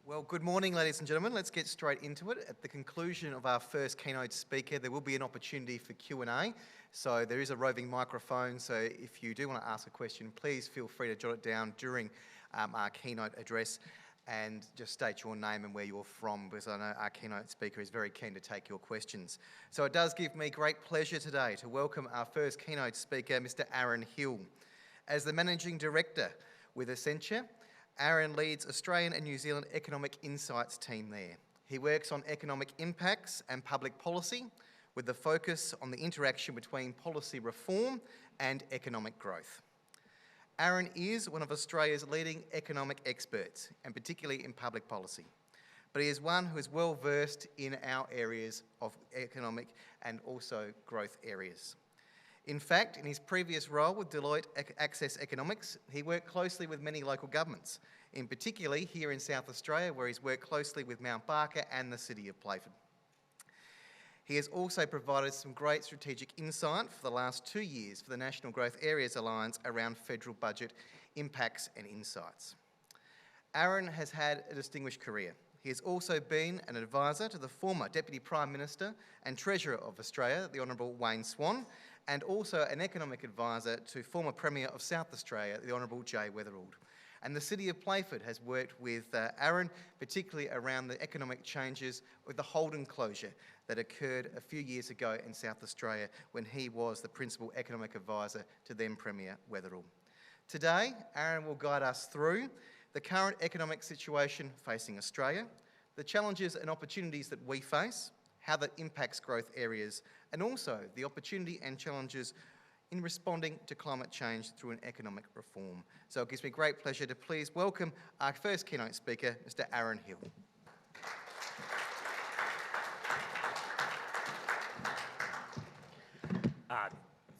Well, good morning, ladies and gentlemen. Let's get straight into it. At the conclusion of our first keynote speaker, there will be an opportunity for Q&A. So there is a roving microphone, so if you do want to ask a question, please feel free to jot it down during our keynote address and just state your name and where you're from, because I know our keynote speaker is very keen to take your questions. So it does give me great pleasure today to welcome our first keynote speaker, Mr. Aaron Hill. As the Managing Director with Accenture, Aaron leads Australian and New Zealand Economic Insights team there. He works on economic impacts and public policy with the focus on the interaction between policy reform and economic growth. Aaron is one of Australia's leading economic experts, and particularly in public policy. But he is one who is well versed in our areas of economic and also growth areas. In fact, in his previous role with Deloitte Access Economics, he worked closely with many local governments, in particularly here in South Australia, where he's worked closely with Mount Barker and the City of Playford. He has also provided some great strategic insight for the last 2 years for the National Growth Areas Alliance around federal budget impacts and insights. Aaron has had a distinguished career. He has also been an advisor to the former Deputy Prime Minister and Treasurer of Australia, the Honourable Wayne Swan, and also an economic advisor to former Premier of South Australia, the Honourable Jay Weatherill. And the City of Playford has worked with Aaron, particularly around the economic changes with the Holden closure that occurred a few years ago in South Australia when he was the Principal Economic Advisor to then Premier Weatherill. Today, Aaron will guide us through the current economic situation facing Australia, the challenges and opportunities that we face, how that impacts growth areas, and also the opportunity and challenges in responding to climate change through an economic reform. So it gives me great pleasure to please welcome our first keynote speaker, Mr. Aaron Hill.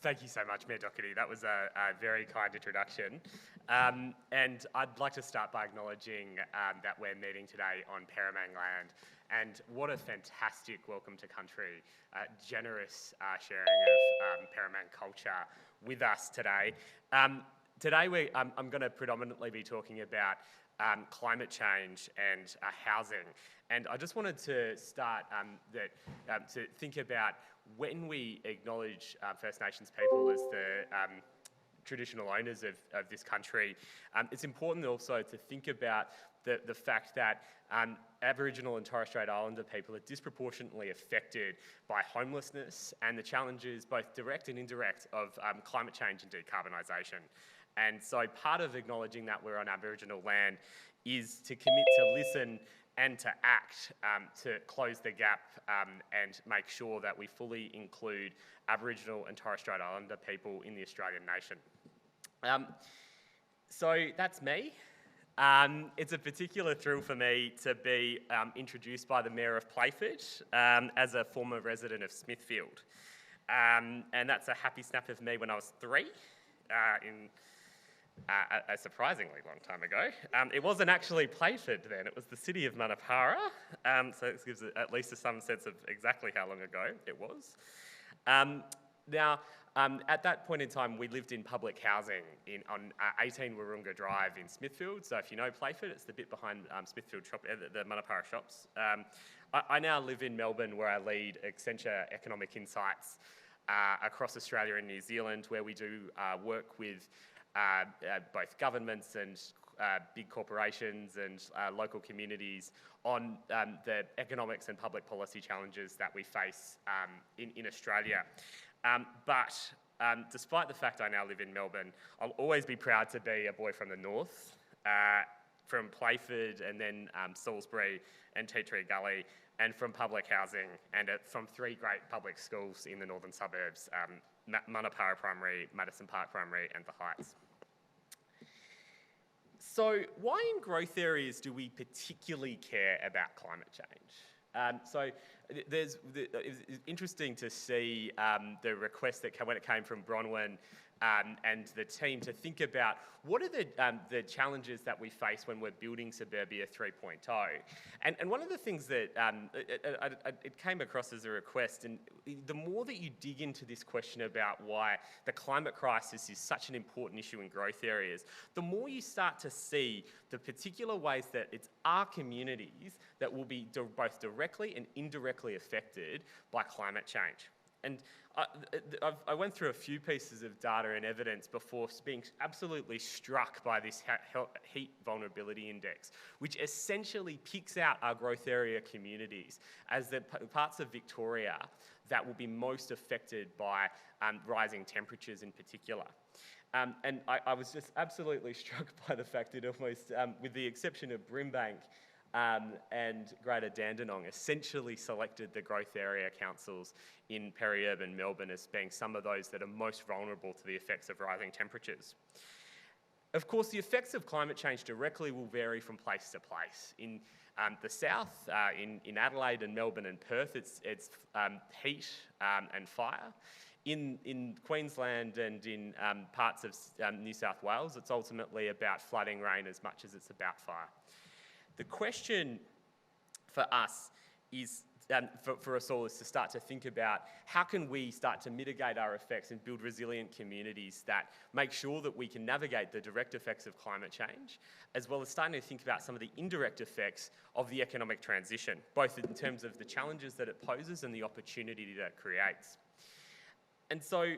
Thank you so much, Mayor Doherty. That was a very kind introduction. And I'd like to start by acknowledging that we're meeting today on Peramang land. And what a fantastic welcome to country, generous sharing of Peramang culture with us today. Today I'm going to predominantly be talking about climate change and housing. And I just wanted to start to think about when we acknowledge First Nations people as the traditional owners of this country, it's important also to think about the fact that Aboriginal and Torres Strait Islander people are disproportionately affected by homelessness and the challenges, both direct and indirect, of climate change and decarbonisation. And so part of acknowledging that we're on Aboriginal land is to commit to listen and to act to close the gap and make sure that we fully include Aboriginal and Torres Strait Islander people in the Australian nation. So that's me. It's a particular thrill for me to be introduced by the Mayor of Playford as a former resident of Smithfield. And that's a happy snap of me when I was 3 in a surprisingly long time ago. It wasn't actually Playford then, it was the city of Manapara, so this gives at least some sense of exactly how long ago it was. Now, at that point in time, we lived in public housing on 18 Wahroonga Drive in Smithfield, so if you know Playford, it's the bit behind Smithfield shop, the Manapara shops. I now live in Melbourne, where I lead Accenture Economic Insights across Australia and New Zealand, where we do work with both governments and big corporations and local communities on the economics and public policy challenges that we face in Australia. But despite the fact I now live in Melbourne, I'll always be proud to be a boy from the north, from Playford and then Salisbury and Tea Tree Gully, and from public housing, and from 3 great public schools in the northern suburbs, Manapara Primary, Madison Park Primary and The Heights. So why in growth areas do we particularly care about climate change? It's interesting to see the request that when it came from Bronwyn and the team to think about what are the challenges that we face when we're building Suburbia 3.0. And one of the things that it came across as a request, and the more that you dig into this question about why the climate crisis is such an important issue in growth areas, the more you start to see the particular ways that it's our communities that will be both directly and indirectly affected by climate change. And I went through a few pieces of data and evidence before being absolutely struck by this heat vulnerability index, which essentially picks out our growth area communities as the parts of Victoria that will be most affected by rising temperatures in particular. And I was just absolutely struck by the fact that almost, with the exception of Brimbank, and Greater Dandenong, essentially selected the growth area councils in peri-urban Melbourne as being some of those that are most vulnerable to the effects of rising temperatures. Of course, the effects of climate change directly will vary from place to place. In the south, in Adelaide and Melbourne and Perth, it's heat and fire. In Queensland and in parts of New South Wales, it's ultimately about flooding, rain as much as it's about fire. The question for us is, for us all, is to start to think about how can we start to mitigate our effects and build resilient communities that make sure that we can navigate the direct effects of climate change, as well as starting to think about some of the indirect effects of the economic transition, both in terms of the challenges that it poses and the opportunity that it creates. And so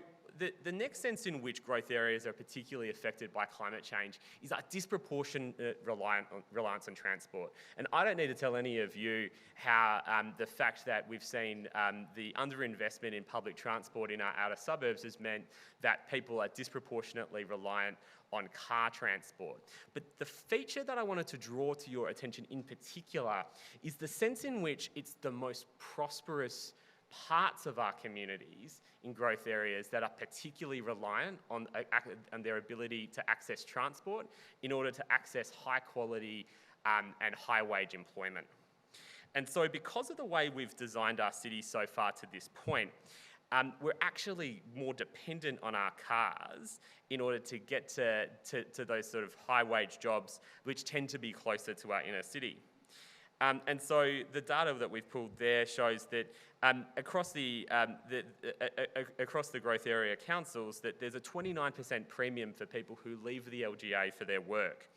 the next sense in which growth areas are particularly affected by climate change is our disproportionate reliance on transport. And I don't need to tell any of you how the fact that we've seen the underinvestment in public transport in our outer suburbs has meant that people are disproportionately reliant on car transport. But the feature that I wanted to draw to your attention in particular is the sense in which it's the most prosperous parts of our communities in growth areas that are particularly reliant on their ability to access transport in order to access high quality and high wage employment. And so because of the way we've designed our city so far to this point, we're actually more dependent on our cars in order to get to those sort of high wage jobs which tend to be closer to our inner city. And so the data that we've pulled there shows that across the growth area councils, that there's a 29% premium for people who leave the LGA for their work,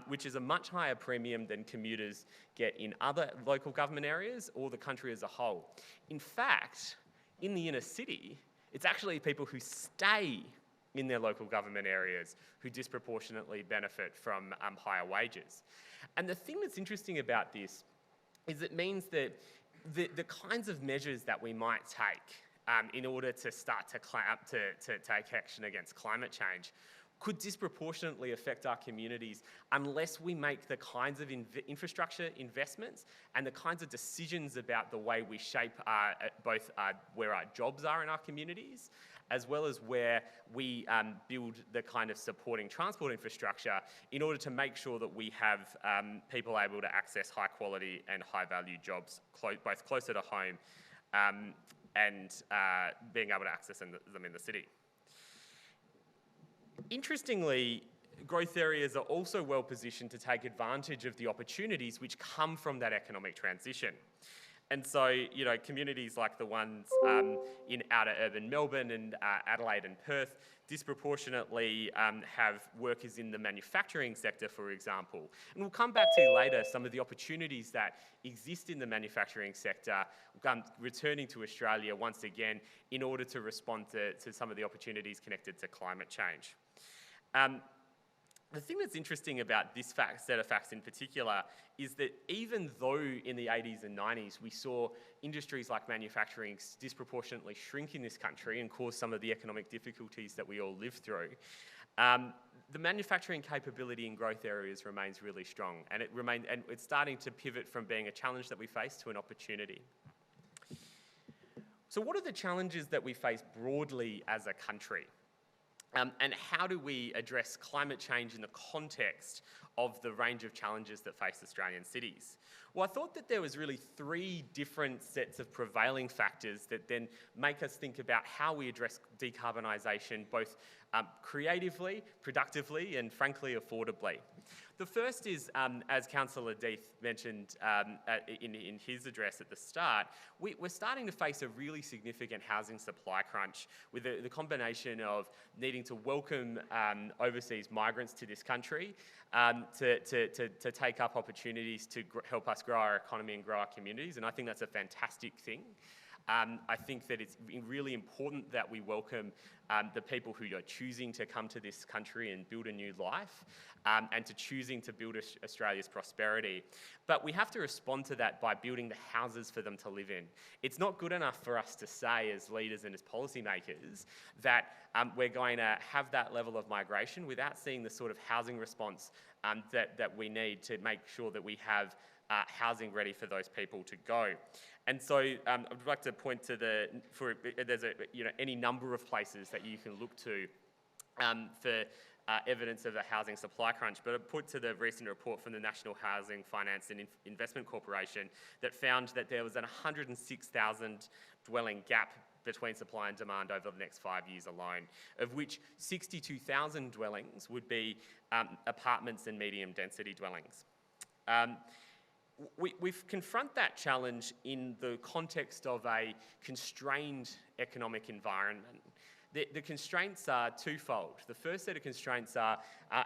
which is a much higher premium than commuters get in other local government areas or the country as a whole. In fact, in the inner city, it's actually people who stay in their local government areas who disproportionately benefit from higher wages. And the thing that's interesting about this is it means that the kinds of measures that we might take in order to start to take action against climate change could disproportionately affect our communities unless we make the kinds of infrastructure investments and the kinds of decisions about the way we shape both where our jobs are in our communities, as well as where we build the kind of supporting transport infrastructure in order to make sure that we have people able to access high quality and high value jobs both closer to home and being able to access them in the city. Interestingly, growth areas are also well positioned to take advantage of the opportunities which come from that economic transition. And so, you know, communities like the ones in outer urban Melbourne and Adelaide and Perth disproportionately have workers in the manufacturing sector, for example. And we'll come back to later some of the opportunities that exist in the manufacturing sector, returning to Australia once again in order to respond to some of the opportunities connected to climate change. The thing that's interesting about this set of facts in particular is that even though in the 80s and 90s we saw industries like manufacturing disproportionately shrink in this country and cause some of the economic difficulties that we all live through, the manufacturing capability in growth areas remains really strong, and it's starting to pivot from being a challenge that we face to an opportunity. So what are the challenges that we face broadly as a country? And how do we address climate change in the context of the range of challenges that face Australian cities? Well, I thought that there was really 3 different sets of prevailing factors that then make us think about how we address decarbonisation both creatively, productively and frankly affordably. The first is, as Councillor Death mentioned in his address at the start, we're starting to face a really significant housing supply crunch with the combination of needing to welcome overseas migrants to this country to take up opportunities to help us grow our economy and grow our communities, and I think that's a fantastic thing. I think that it's really important that we welcome the people who are choosing to come to this country and build a new life and to choosing to build Australia's prosperity. But we have to respond to that by building the houses for them to live in. It's not good enough for us to say as leaders and as policymakers that we're going to have that level of migration without seeing the sort of housing response that we need to make sure that we have housing ready for those people to go. And so I'd like to point to there's any number of places that you can look to for evidence of a housing supply crunch, but I'd point to the recent report from the National Housing Finance and Investment Corporation that found that there was an 106,000 dwelling gap between supply and demand over the next 5 years alone, of which 62,000 dwellings would be apartments and medium density dwellings. We've confront that challenge in the context of a constrained economic environment. The constraints are twofold. The first set of constraints are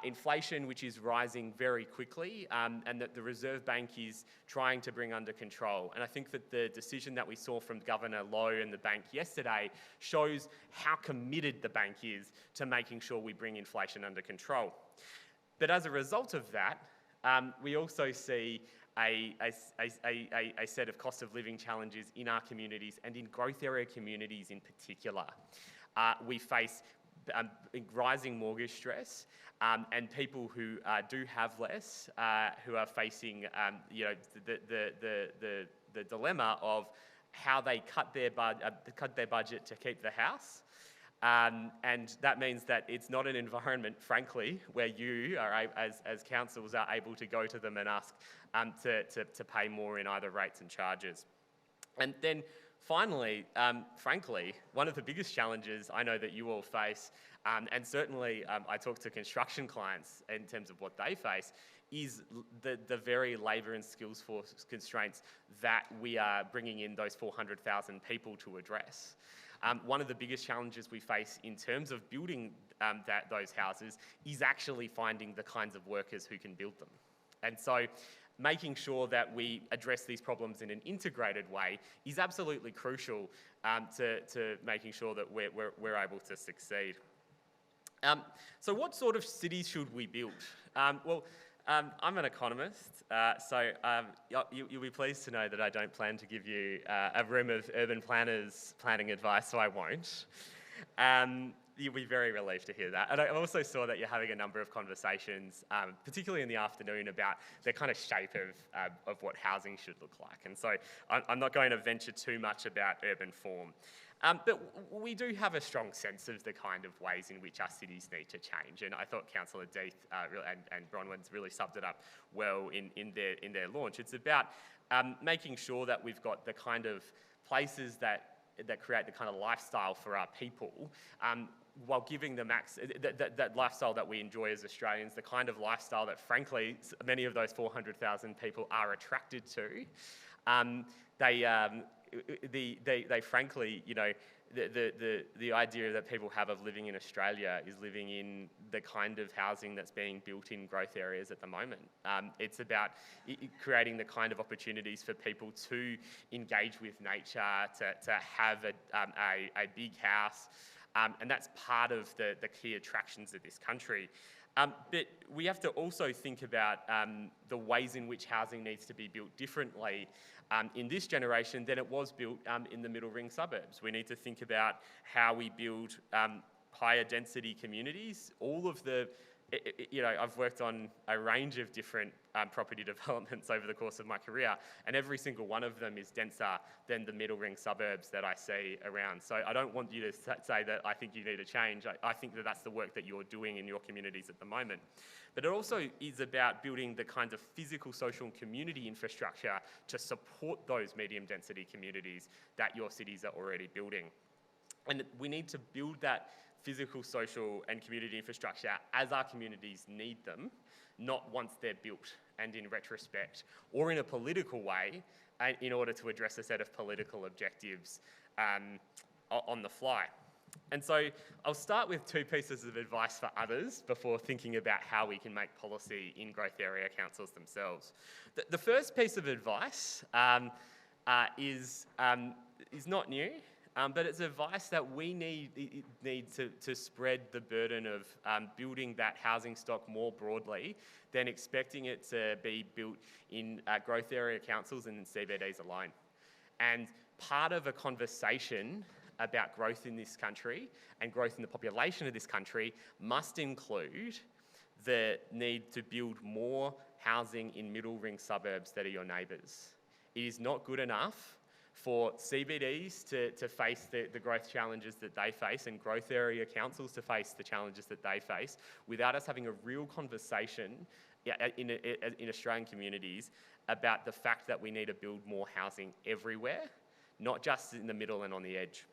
inflation, which is rising very quickly, and that the Reserve Bank is trying to bring under control. And I think that the decision that we saw from Governor Lowe and the bank yesterday shows how committed the bank is to making sure we bring inflation under control. But as a result of that, we also see a set of cost of living challenges in our communities and in growth area communities in particular. We face rising mortgage stress and people who do have less, who are facing the dilemma of how they cut their budget to keep the house. And that means that it's not an environment, frankly, where you are, as councils are able to go to them and ask to pay more in either rates and charges. And then finally, frankly, one of the biggest challenges I know that you all face, and certainly I talk to construction clients in terms of what they face, is the very labour and skills force constraints that we are bringing in those 400,000 people to address. One of the biggest challenges we face in terms of building those houses is actually finding the kinds of workers who can build them. And so making sure that we address these problems in an integrated way is absolutely crucial to making sure that we're able to succeed. So what sort of cities should we build? I'm an economist, so you'll be pleased to know that I don't plan to give you a room of urban planners planning advice, so I won't. You'll be very relieved to hear that. And I also saw that you're having a number of conversations, particularly in the afternoon, about the kind of shape of what housing should look like. And so I'm not going to venture too much about urban form. But we do have a strong sense of the kind of ways in which our cities need to change. And I thought Councillor Death and Bronwyn's really summed it up well in their launch. It's about making sure that we've got the kind of places that create the kind of lifestyle for our people, while giving them that lifestyle that we enjoy as Australians, the kind of lifestyle that, frankly, many of those 400,000 people are attracted to. They frankly, the idea that people have of living in Australia is living in the kind of housing that's being built in growth areas at the moment. It's about creating the kind of opportunities for people to engage with nature, to have a big house, and that's part of the key attractions of this country. But we have to also think about the ways in which housing needs to be built differently in this generation than it was built in the middle ring suburbs. We need to think about how we build higher density communities. All of the I've worked on a range of different property developments over the course of my career, and every single one of them is denser than the middle ring suburbs that I see around. So I don't want you to say that I think you need to change. I think that that's the work that you're doing in your communities at the moment. But it also is about building the kinds of physical, social, and community infrastructure to support those medium density communities that your cities are already building. And we need to build that physical, social, and community infrastructure as our communities need them, not once they're built and in retrospect, or in a political way in order to address a set of political objectives on the fly. And so I'll start with two pieces of advice for others before thinking about how we can make policy in growth area councils themselves. The first piece of advice is not new. But it's advice that we need to spread the burden of building that housing stock more broadly than expecting it to be built in growth area councils and in CBDs alone. And part of a conversation about growth in this country and growth in the population of this country must include the need to build more housing in middle ring suburbs that are your neighbours. It is not good enough for CBDs to face the growth challenges that they face and growth area councils to face the challenges that they face without us having a real conversation in Australian communities about the fact that we need to build more housing everywhere, not just in the middle and on the edge.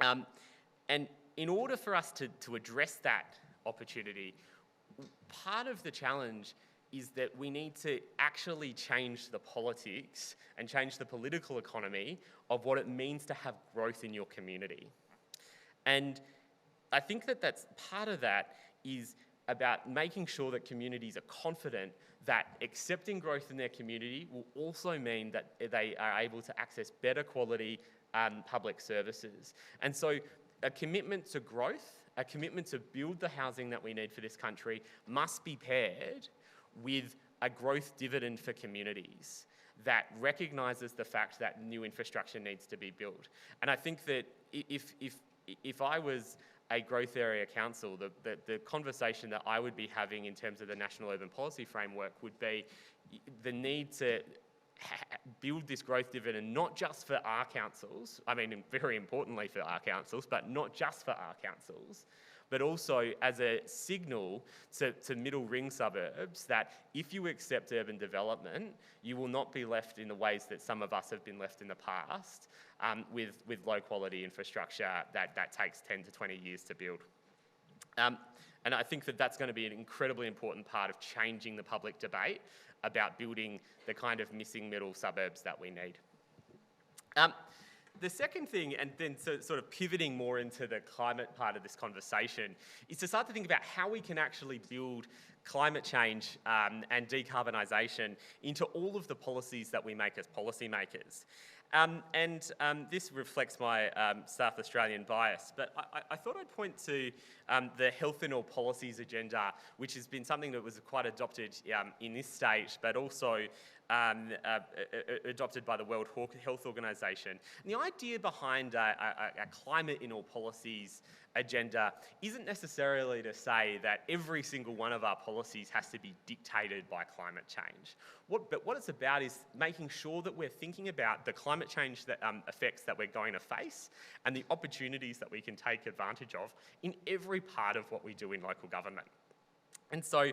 And in order for us to address that opportunity, part of the challenge is that we need to actually change the politics and change the political economy of what it means to have growth in your community. And I think that that's part of that is about making sure that communities are confident that accepting growth in their community will also mean that they are able to access better quality public services. And so a commitment to growth, a commitment to build the housing that we need for this country must be paired with a growth dividend for communities that recognises the fact that new infrastructure needs to be built. And I think that if I was a growth area council, the conversation that I would be having in terms of the National Urban Policy Framework would be the need to build this growth dividend not just for our councils, I mean very importantly for our councils, but not just for our councils, but also as a signal to middle ring suburbs that if you accept urban development, you will not be left in the ways that some of us have been left in the past with low quality infrastructure that takes 10 to 20 years to build. And I think that that's going to be an incredibly important part of changing the public debate about building the kind of missing middle suburbs that we need. The second thing, and then sort of pivoting more into the climate part of this conversation, is to start to think about how we can actually build climate change and decarbonisation into all of the policies that we make as policymakers. This reflects my South Australian bias, but I thought I'd point to the Health in All Policies agenda, which has been something that was quite adopted in this state, but also adopted by the World Health Organization. And the idea behind a climate in all policies agenda isn't necessarily to say that every single one of our policies has to be dictated by climate change. But what it's about is making sure that we're thinking about the climate change effects that we're going to face and the opportunities that we can take advantage of in every part of what we do in local government. And so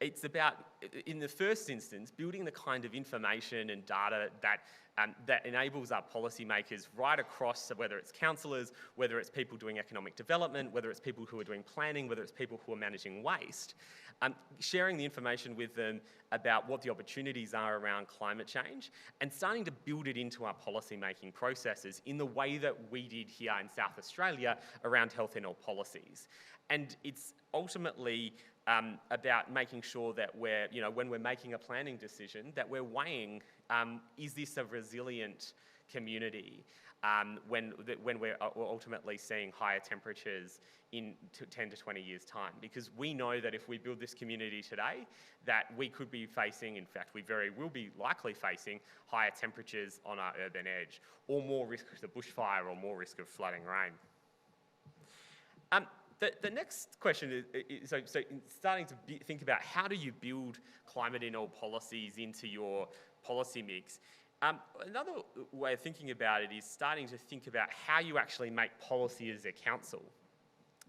it's about, in the first instance, building the kind of information and data that enables our policymakers right across, whether it's councillors, whether it's people doing economic development, whether it's people who are doing planning, whether it's people who are managing waste, sharing the information with them about what the opportunities are around climate change and starting to build it into our policy-making processes in the way that we did here in South Australia around health in all policies. And it's ultimately about making sure that we're, when we're making a planning decision, that we're weighing, is this a resilient community when we're ultimately seeing higher temperatures in 10 to 20 years' time? Because we know that if we build this community today, that we could be facing, in fact, we very will be likely facing higher temperatures on our urban edge, or more risk of bushfire, or more risk of flooding rain. The next question is so starting to think about how do you build climate in all policies into your policy mix. Another way of thinking about it is starting to think about how you actually make policy as a council,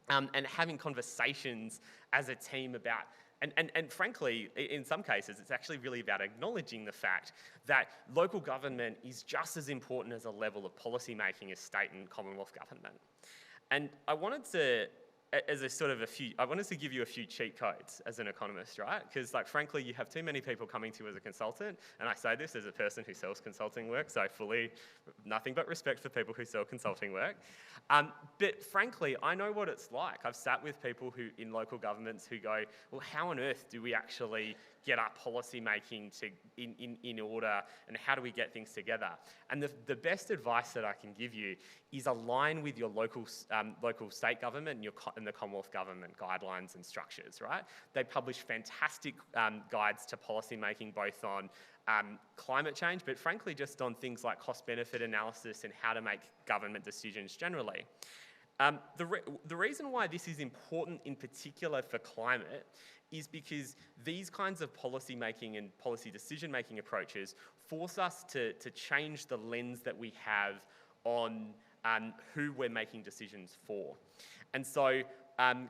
and having conversations as a team about, and frankly, in some cases, it's actually really about acknowledging the fact that local government is just as important as a level of policy making as state and Commonwealth government. And I wanted to, I wanted to give you a few cheat codes as an economist, right? Because, like, frankly, you have too many people coming to you as a consultant, and I say this as a person who sells consulting work, so fully nothing but respect for people who sell consulting work. But frankly, I know what it's like. I've sat with people who in local governments who go, well, how on earth do we actually get our policy making in order, and how do we get things together? And the best advice that I can give you is align with your local state government and the Commonwealth government guidelines and structures, right? They publish fantastic guides to policy making, both on climate change, but frankly just on things like cost-benefit analysis and how to make government decisions generally. The reason why this is important in particular for climate is because these kinds of policy making and policy decision making approaches force us to change the lens that we have on who we're making decisions for. And so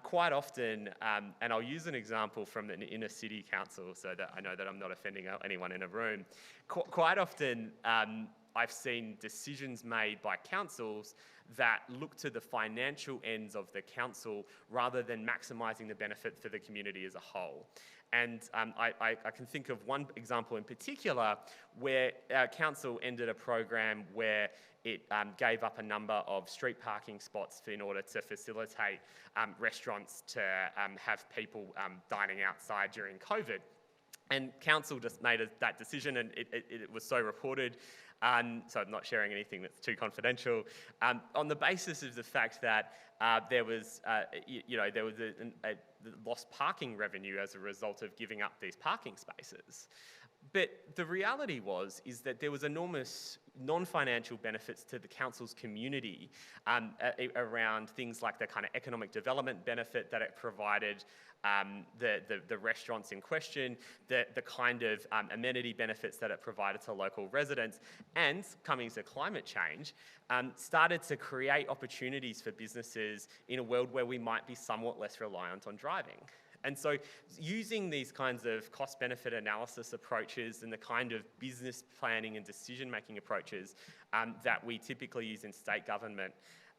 quite often, and I'll use an example from an inner city council so that I know that I'm not offending anyone in a room. Quite often, I've seen decisions made by councils that look to the financial ends of the council rather than maximising the benefit for the community as a whole. And I can think of one example in particular where our council ended a program where it gave up a number of street parking spots in order to facilitate restaurants to have people dining outside during COVID. And council just made that decision, and it was so reported. So I'm not sharing anything that's too confidential, on the basis of the fact that there was a lost parking revenue as a result of giving up these parking spaces. But the reality is that there was enormous non-financial benefits to the council's community around things like the kind of economic development benefit that it provided, the restaurants in question, the kind of amenity benefits that it provided to local residents, and coming to climate change, started to create opportunities for businesses in a world where we might be somewhat less reliant on driving. And so using these kinds of cost-benefit analysis approaches and the kind of business planning and decision-making approaches that we typically use in state government,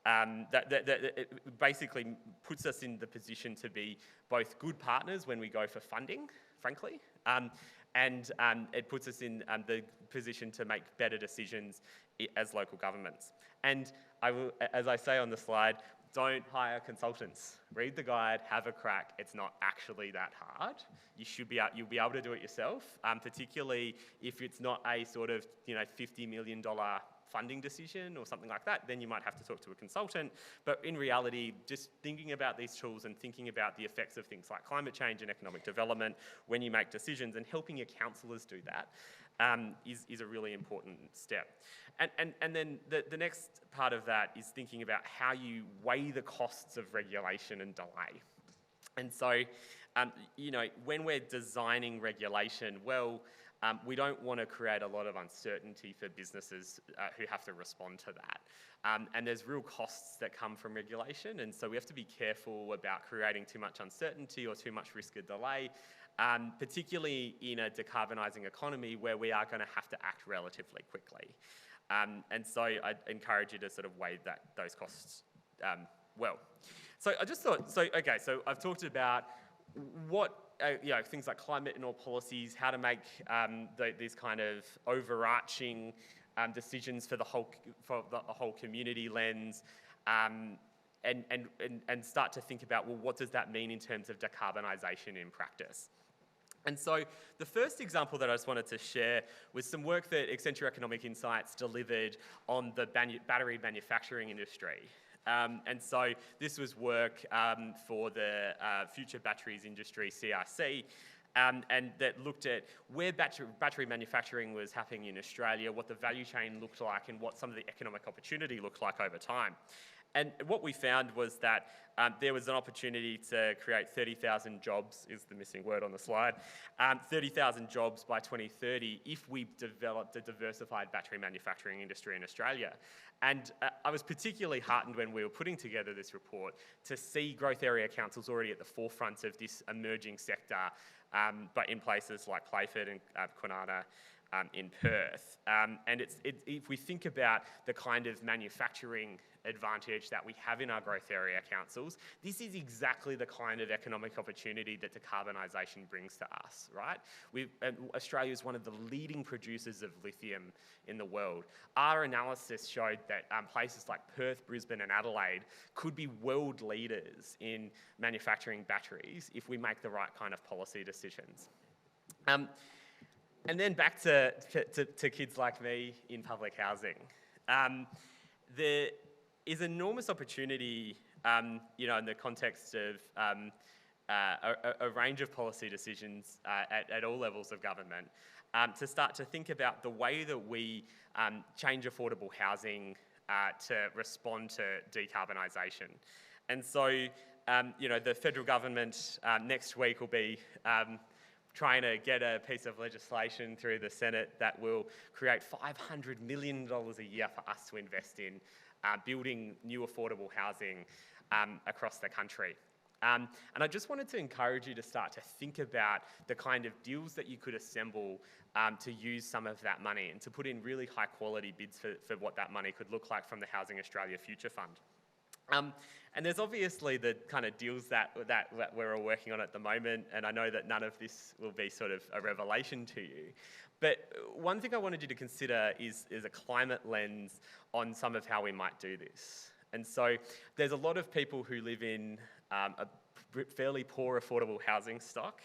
that it basically puts us in the position to be both good partners when we go for funding, frankly, and it puts us in the position to make better decisions as local governments. And I will, as I say on the slide, don't hire consultants. Read the guide, have a crack. It's not actually that hard. You'll be able to do it yourself, particularly if it's not a sort of $50 million funding decision or something like that. Then you might have to talk to a consultant. But in reality, just thinking about these tools and thinking about the effects of things like climate change and economic development when you make decisions, and helping your councillors do that is a really important step. And then the next part of that is thinking about how you weigh the costs of regulation and delay. And so, when we're designing regulation, we don't want to create a lot of uncertainty for businesses who have to respond to that. And there's real costs that come from regulation, and so we have to be careful about creating too much uncertainty or too much risk of delay, particularly in a decarbonising economy where we are going to have to act relatively quickly. And so I'd encourage you to sort of weigh those costs well. So I just thought, so I've talked about what, things like climate in all policies, how to make these kind of overarching decisions for the whole community lens, and start to think about, well, what does that mean in terms of decarbonisation in practice? And so the first example that I just wanted to share was some work that Accenture Economic Insights delivered on the battery manufacturing industry. And so this was work for the Future Batteries Industry, CRC, and that looked at where battery manufacturing was happening in Australia, what the value chain looked like, and what some of the economic opportunity looked like over time. And what we found was that there was an opportunity to create 30,000 jobs, is the missing word on the slide, 30,000 jobs by 2030 if we developed a diversified battery manufacturing industry in Australia. And I was particularly heartened when we were putting together this report to see growth area councils already at the forefront of this emerging sector, but in places like Playford and Kwinana, in Perth. And if we think about the kind of manufacturing advantage that we have in our growth area councils, this is exactly the kind of economic opportunity that decarbonisation brings to us, right? Australia is one of the leading producers of lithium in the world. Our analysis showed that places like Perth, Brisbane and Adelaide could be world leaders in manufacturing batteries if we make the right kind of policy decisions. And then back to kids like me in public housing. There is enormous opportunity, in the context of a range of policy decisions at all levels of government, to start to think about the way that we change affordable housing to respond to decarbonisation. And so, the federal government next week will be trying to get a piece of legislation through the Senate that will create $500 million a year for us to invest in building new affordable housing across the country. And I just wanted to encourage you to start to think about the kind of deals that you could assemble to use some of that money and to put in really high quality bids for what that money could look like from the Housing Australia Future Fund. And there's obviously the kind of deals that we're all working on at the moment, and I know that none of this will be sort of a revelation to you. But one thing I wanted you to consider is a climate lens on some of how we might do this. And so there's a lot of people who live in a fairly poor affordable housing stock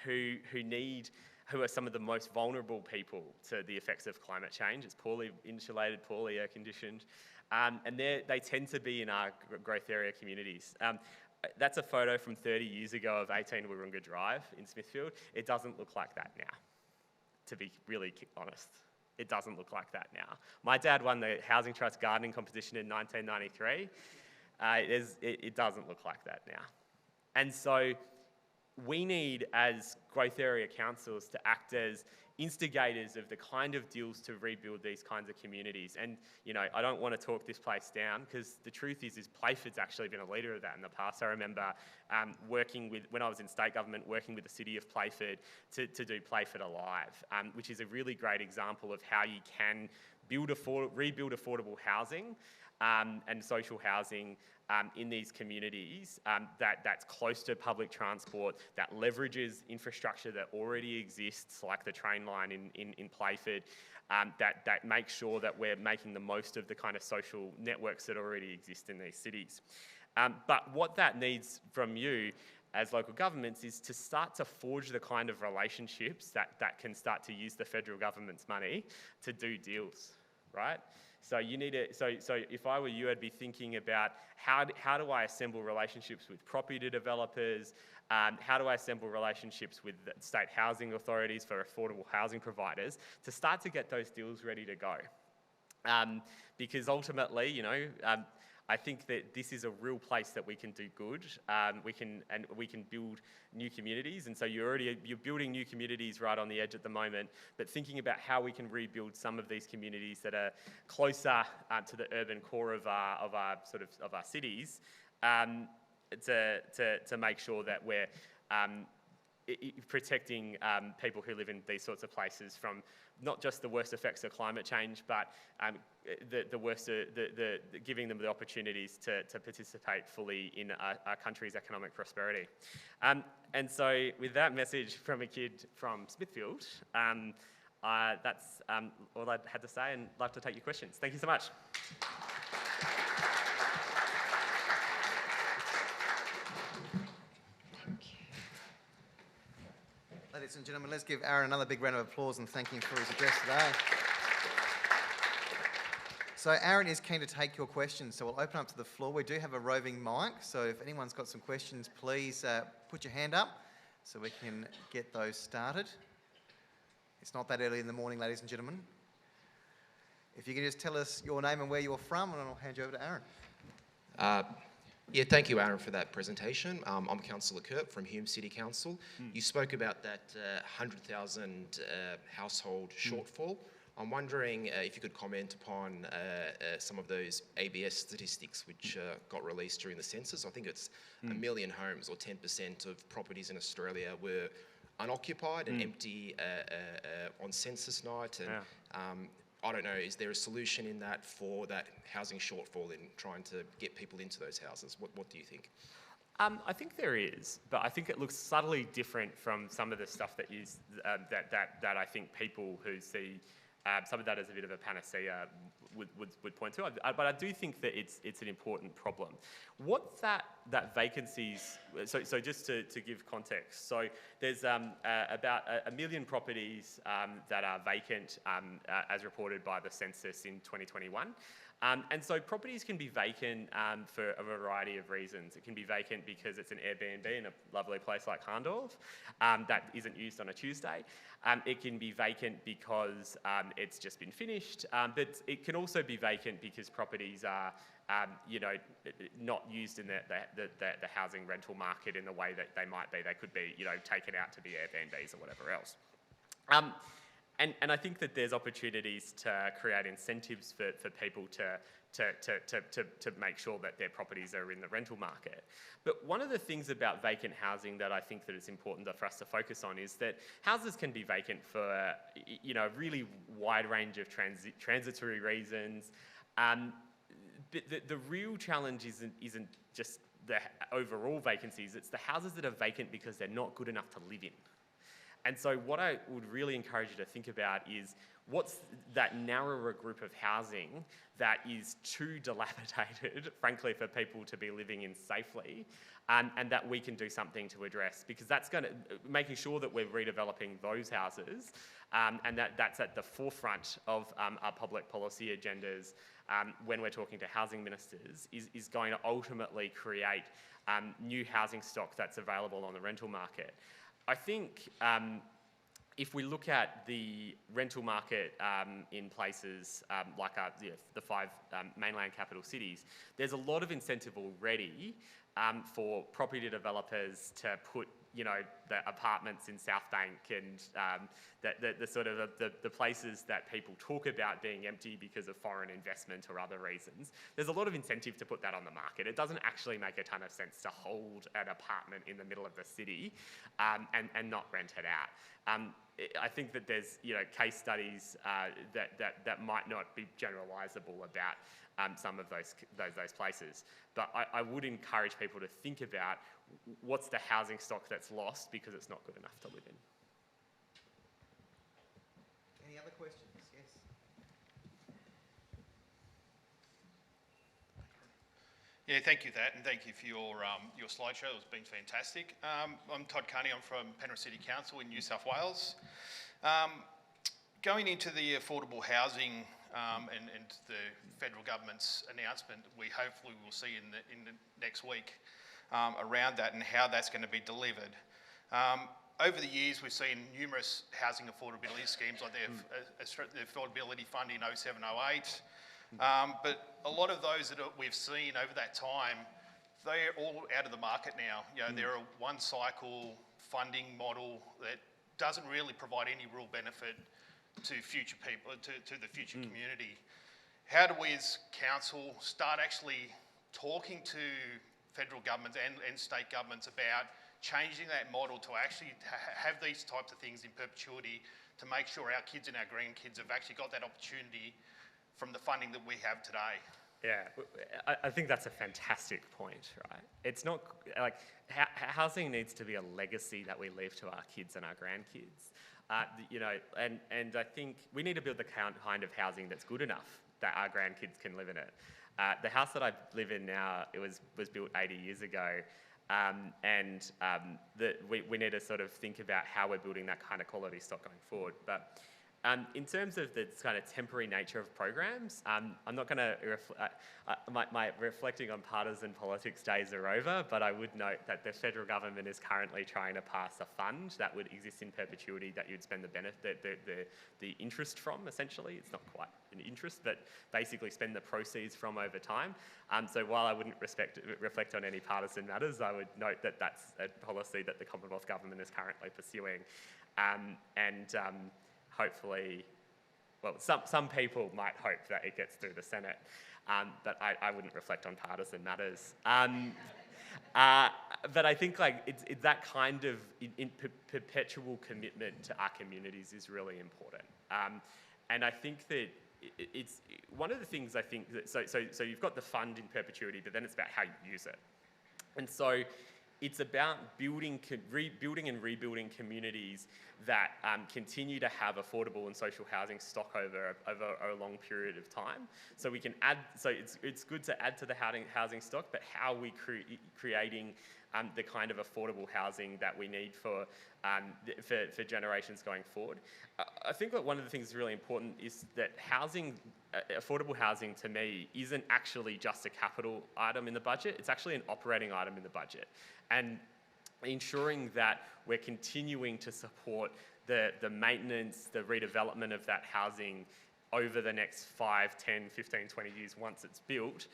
who are some of the most vulnerable people to the effects of climate change. It's poorly insulated, poorly air conditioned. And they tend to be in our growth area communities. That's a photo from 30 years ago of 18 Wahroonga Drive in Smithfield. It doesn't look like that now, to be really honest. It doesn't look like that now. My dad won the Housing Trust gardening competition in 1993. It doesn't look like that now. And so we need, as growth area councils, to act as instigators of the kind of deals to rebuild these kinds of communities. And, I don't want to talk this place down, because the truth is Playford's actually been a leader of that in the past. I remember when I was in state government, working with the city of Playford to do Playford Alive, which is a really great example of how you can rebuild affordable housing and social housing in these communities that's close to public transport, that leverages infrastructure that already exists, like the train line in Playford, that makes sure that we're making the most of the kind of social networks that already exist in these cities. But what that needs from you as local governments is to start to forge the kind of relationships that can start to use the federal government's money to do deals, right? So you need to. So if I were you, I'd be thinking about how do I assemble relationships with property developers? How do I assemble relationships with state housing authorities for affordable housing providers to start to get those deals ready to go? Because ultimately, I think that this is a real place that we can do good. We can build new communities, and so you're building new communities right on the edge at the moment. But thinking about how we can rebuild some of these communities that are closer to the urban core of our cities, to make sure that we're protecting people who live in these sorts of places from not just the worst effects of climate change, but giving them the opportunities to participate fully in our country's economic prosperity. And so with that message from a kid from Smithfield, that's all I had to say, and I'd love to take your questions. Thank you so much. Ladies and gentlemen, let's give Aaron another big round of applause and thank him for his address today. So Aaron is keen to take your questions, so we'll open up to the floor. We do have a roving mic, so if anyone's got some questions, please put your hand up so we can get those started. It's not that early in the morning, ladies and gentlemen. If you can just tell us your name and where you're from, and I'll hand you over to Aaron. Yeah, thank you, Aaron, for that presentation. I'm Councillor Kurt from Hume City Council. You spoke about that 100,000 household shortfall. I'm wondering if you could comment upon some of those ABS statistics which got released during the census. I think it's 1 million homes, or 10% of properties in Australia, were unoccupied and empty on census night. And I don't know, is there a solution in that for that housing shortfall in trying to get people into those houses? What do you think? I think there is, but I think it looks subtly different from some of the stuff that that I think people who see some of that as a bit of a panacea would point to. But I do think that it's an important problem. What that vacancies, so just to give context, so there's about 1 million properties that are vacant as reported by the census in 2021. And so properties can be vacant for a variety of reasons. It can be vacant because it's an Airbnb in a lovely place like Hahndorf that isn't used on a Tuesday. It can be vacant because it's just been finished, but it can also be vacant because properties are not used in the housing rental market in the way that they might be. They could be taken out to be Airbnbs or whatever else. And I think that there's opportunities to create incentives for people to make sure that their properties are in the rental market. But one of the things about vacant housing that I think that it's important for us to focus on is that houses can be vacant for a really wide range of transitory reasons. But the real challenge isn't just the overall vacancies, it's the houses that are vacant because they're not good enough to live in. And so what I would really encourage you to think about is what's that narrower group of housing that is too dilapidated, frankly, for people to be living in safely, and that we can do something to address, because that's going to, making sure that we're redeveloping those houses, and that's at the forefront of our public policy agendas when we're talking to housing ministers, is going to ultimately create new housing stock that's available on the rental market. I think if we look at the rental market in places like the 5 mainland capital cities, there's a lot of incentive already for property developers to put the apartments in South Bank and the sort of the places that people talk about being empty because of foreign investment or other reasons. There's a lot of incentive to put that on the market. It doesn't actually make a ton of sense to hold an apartment in the middle of the city and not rent it out. I think that there's case studies that might not be generalisable about some of those places. But I would encourage people to think about what's the housing stock that's lost because it's not good enough to live in. Any other questions? Yes. Yeah, thank you for that, and thank you for your slideshow. It's been fantastic. I'm Todd Carney. I'm from Penrith City Council in New South Wales. Going into the affordable housing and the federal government's announcement, we hopefully will see in the next week around that and how that's going to be delivered. Over the years, we've seen numerous housing affordability schemes like the Affordability Fund in 0708. But a lot of those that we've seen over that time, they're all out of the market now. They're a one-cycle funding model that doesn't really provide any real benefit to future people, to the future community. How do we as council start actually talking to federal governments and state governments about changing that model to actually have these types of things in perpetuity, to make sure our kids and our grandkids have actually got that opportunity from the funding that we have today? Yeah, I think that's a fantastic point, right? It's not like housing needs to be a legacy that we leave to our kids and our grandkids. And I think we need to build the kind of housing that's good enough that our grandkids can live in it. The house that I live in now, it was built 80 years ago, we need to sort of think about how we're building that kind of quality stock going forward. But In terms of the kind of temporary nature of programs, I'm not going to, my reflecting on partisan politics days are over, but I would note that the federal government is currently trying to pass a fund that would exist in perpetuity that you'd spend the benefit, the interest from, essentially. It's not quite an interest, but basically spend the proceeds from over time. So while I wouldn't reflect on any partisan matters, I would note that that's a policy that the Commonwealth Government is currently pursuing. Hopefully, well, some people might hope that it gets through the Senate, but I wouldn't reflect on partisan matters. But I think like it's that kind of perpetual commitment to our communities is really important. And I think that it's one of the things I think that, so you've got the fund in perpetuity, but then it's about how you use it. And so it's about building and rebuilding communities that continue to have affordable and social housing stock over a long period of time. So we can add, so it's good to add to the housing stock, but how are we creating the kind of affordable housing that we need for generations going forward. I think that one of the things that's really important is that housing, affordable housing to me, isn't actually just a capital item in the budget, it's actually an operating item in the budget. And ensuring that we're continuing to support the maintenance, the redevelopment of that housing over the next 5, 10, 15, 20 years once it's built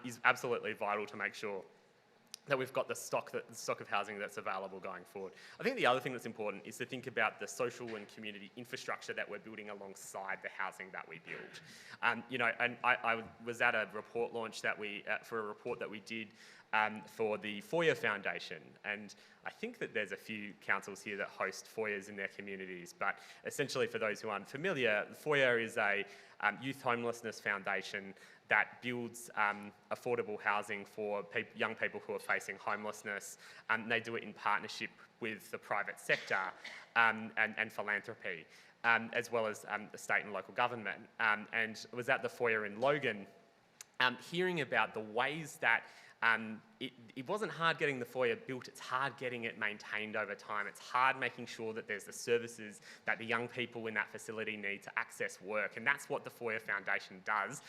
is absolutely vital to make sure that we've got the stock of housing that's available going forward. I think the other thing that's important is to think about the social and community infrastructure that we're building alongside the housing that we build. You know, and I was at a report launch that for a report that we did for the Foyer Foundation, and I think that there's a few councils here that host foyers in their communities, but essentially for those who aren't familiar, Foyer is a youth homelessness foundation that builds affordable housing for young people who are facing homelessness. They do it in partnership with the private sector and philanthropy, as well as the state and local government. And was at the Foyer in Logan, hearing about the ways that it wasn't hard getting the foyer built, it's hard getting it maintained over time. It's hard making sure that there's the services that the young people in that facility need to access work. And that's what the Foyer Foundation does.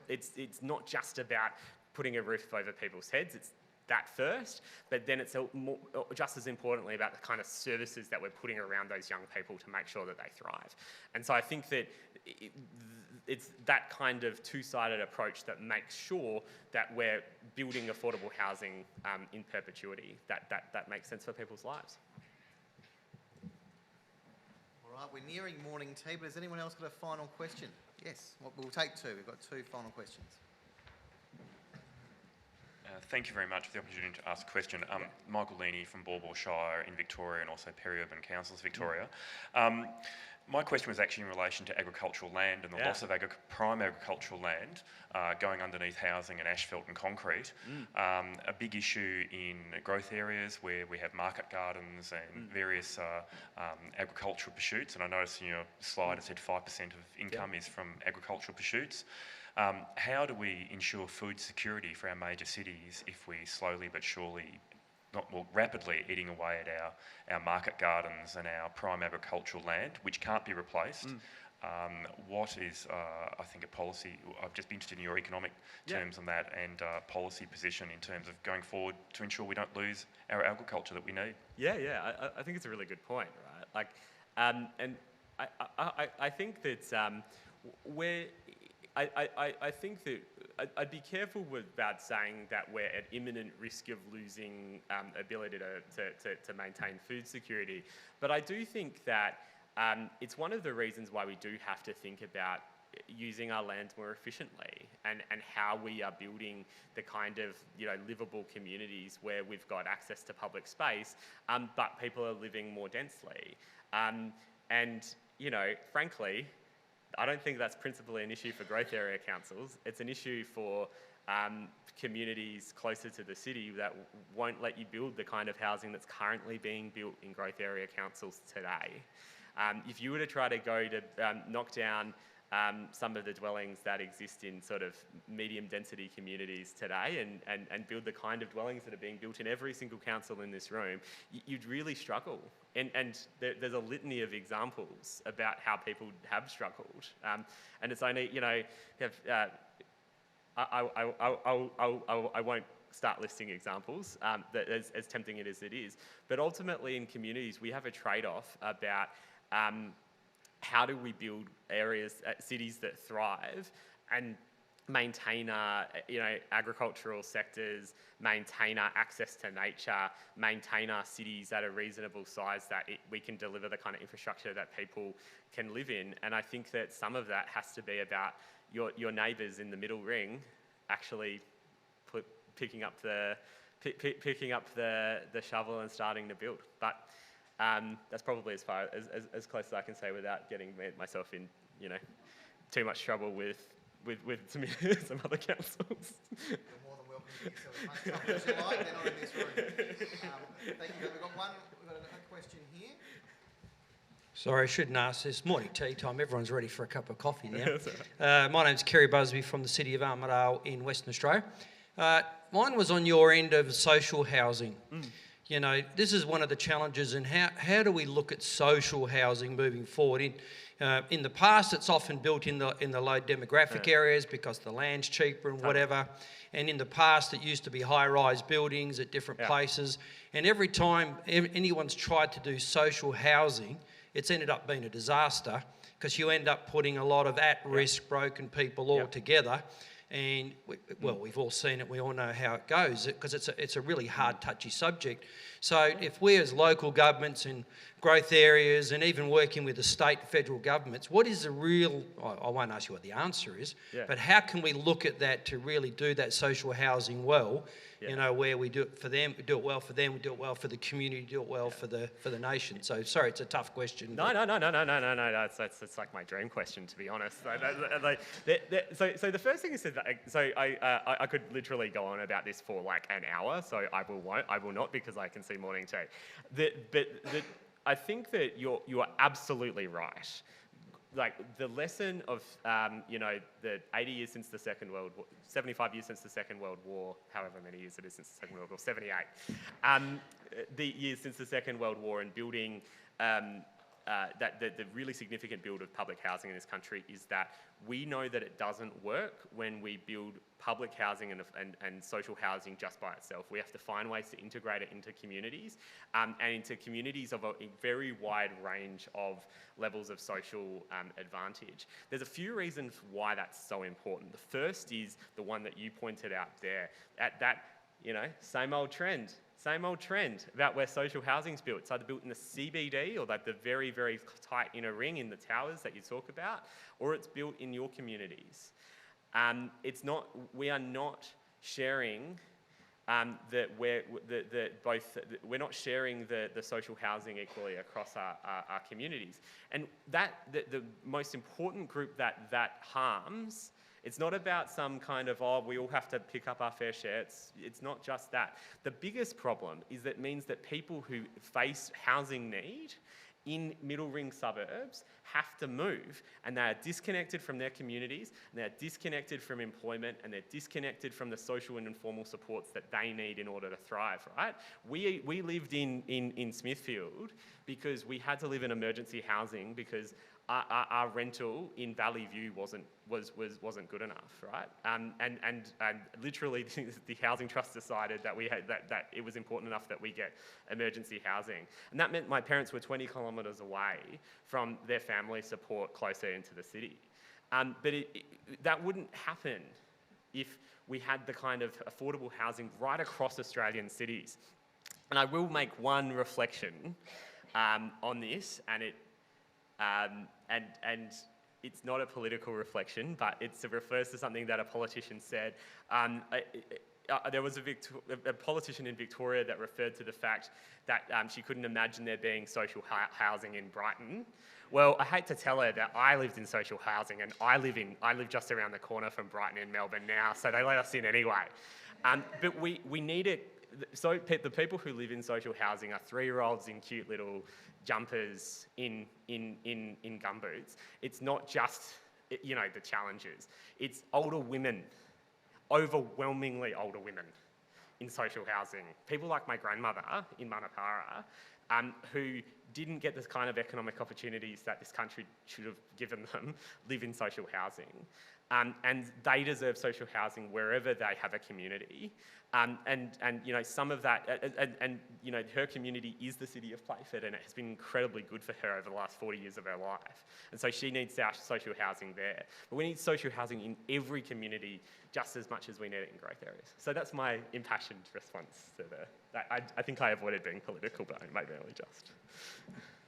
It's not just about putting a roof over people's heads, it's that first, but then it's just as importantly about the kind of services that we're putting around those young people to make sure that they thrive. And so I think that it's that kind of two-sided approach that makes sure that we're building affordable housing in perpetuity, that makes sense for people's lives. All right, we're nearing morning tea, but has anyone else got a final question? Yes, we'll take two. We've got two final questions. Thank you very much for the opportunity to ask a question. Michael Leaney from Baw Shire in Victoria and also Peri-Urban Councils Victoria. My question was actually in relation to agricultural land and the loss of prime agricultural land going underneath housing and asphalt and concrete. A big issue in growth areas where we have market gardens and various agricultural pursuits. And I noticed in your slide it said 5% of income is from agricultural pursuits. How do we ensure food security for our major cities if we slowly but surely, not more rapidly, eating away at our market gardens and our prime agricultural land, which can't be replaced? What is, I think, a policy? I'd just be interested in your economic terms on that and policy position in terms of going forward to ensure we don't lose our agriculture that we need. I think it's a really good point, right? Like, and I think that I think that I'd be careful about saying that we're at imminent risk of losing ability to maintain food security. But I do think that it's one of the reasons why we do have to think about using our land more efficiently and how we are building the kind of livable communities where we've got access to public space, but people are living more densely. And frankly, I don't think that's principally an issue for growth area councils. It's an issue for communities closer to the city that won't let you build the kind of housing that's currently being built in growth area councils today. If you were to try to go to knock down some of the dwellings that exist in sort of medium density communities today and build the kind of dwellings that are being built in every single council in this room, you'd really struggle. and there's a litany of examples about how people have struggled. And it's only, you know, I won't start listing examples, that as tempting it is. But ultimately in communities, we have a trade-off about how do we build areas, cities that thrive and maintain our, you know, agricultural sectors, maintain our access to nature, maintain our cities at a reasonable size that we can deliver the kind of infrastructure that people can live in. And I think that some of that has to be about your neighbours in the middle ring actually picking up the shovel and starting to build. But that's probably as far as close as I can say without getting myself in, you know, too much trouble with some other councils. You're more than welcome to get yourself as much trouble as you like. They're not in this room. Thank you. We've got a question here. Sorry, I shouldn't ask this. Morning tea time. Everyone's ready for a cup of coffee now. My name's Kerry Busby from the City of Armidale in Western Australia. Mine was on your end of social housing. You know, this is one of the challenges, and how do we look at social housing moving forward? In the past, it's often built in the low demographic areas because the land's cheaper and whatever. And in the past, it used to be high-rise buildings at different places. And every time anyone's tried to do social housing, it's ended up being a disaster because you end up putting a lot of at-risk, broken people all together. And, we've all seen it, we all know how it goes, because it's a really hard, touchy subject. So if we as local governments and growth areas and even working with the state and federal governments, what is the real, I won't ask you what the answer is, but how can we look at that to really do that social housing well, you know, where we do it for them, we do it well for them, we do it well for the community, do it well for the nation. So sorry, it's a tough question. No. It's like my dream question, to be honest. So the first thing is that, so I could literally go on about this for like an hour. So I will not because I can see morning tea. I think that you're absolutely right. Like the lesson of, you know, the 80 years since the Second World War, 75 years since the Second World War, however many years it is since the Second World War, 78, the years since the Second World War and building, the really significant build of public housing in this country is that we know that it doesn't work when we build public housing and social housing just by itself. We have to find ways to integrate it into communities and into communities of a very wide range of levels of social advantage. There's a few reasons why that's so important. The first is the one that you pointed out there, at that, you know, same old trend about where social housing's built. It's either built in the CBD or like the very, very tight inner ring in the towers that you talk about, or it's built in your communities. We are not sharing we're not sharing the social housing equally across our communities. And the most important group that harms, it's not about some kind of, we all have to pick up our fair share. It's not just that. The biggest problem is that it means that people who face housing need in middle ring suburbs have to move, and they are disconnected from their communities, and they're disconnected from employment, and they're disconnected from the social and informal supports that they need in order to thrive, right? We lived in Smithfield because we had to live in emergency housing because our rental in Valley View wasn't good enough, right? And literally the Housing Trust decided that that it was important enough that we get emergency housing, and that meant my parents were 20 kilometres away from their family support closer into the city. But that wouldn't happen if we had the kind of affordable housing right across Australian cities. And I will make one reflection on this, and it's not a political reflection, but it refers to something that a politician said. There was a politician in Victoria that referred to the fact that she couldn't imagine there being social housing in Brighton. Well, I hate to tell her that I lived in social housing, and I live just around the corner from Brighton in Melbourne now, so they let us in anyway. But we need it. So the people who live in social housing are 3-year-olds in cute little jumpers in gumboots. It's not just, you know, the challenges. It's older women, overwhelmingly older women in social housing. People like my grandmother in Manapara, who didn't get the kind of economic opportunities that this country should have given them live in social housing. And they deserve social housing wherever they have a community. And you know, some of that, and you know, her community is the city of Playford, and it has been incredibly good for her over the last 40 years of her life. And so she needs our social housing there. But we need social housing in every community just as much as we need it in growth areas. So that's my impassioned response to I think I avoided being political, but maybe only just.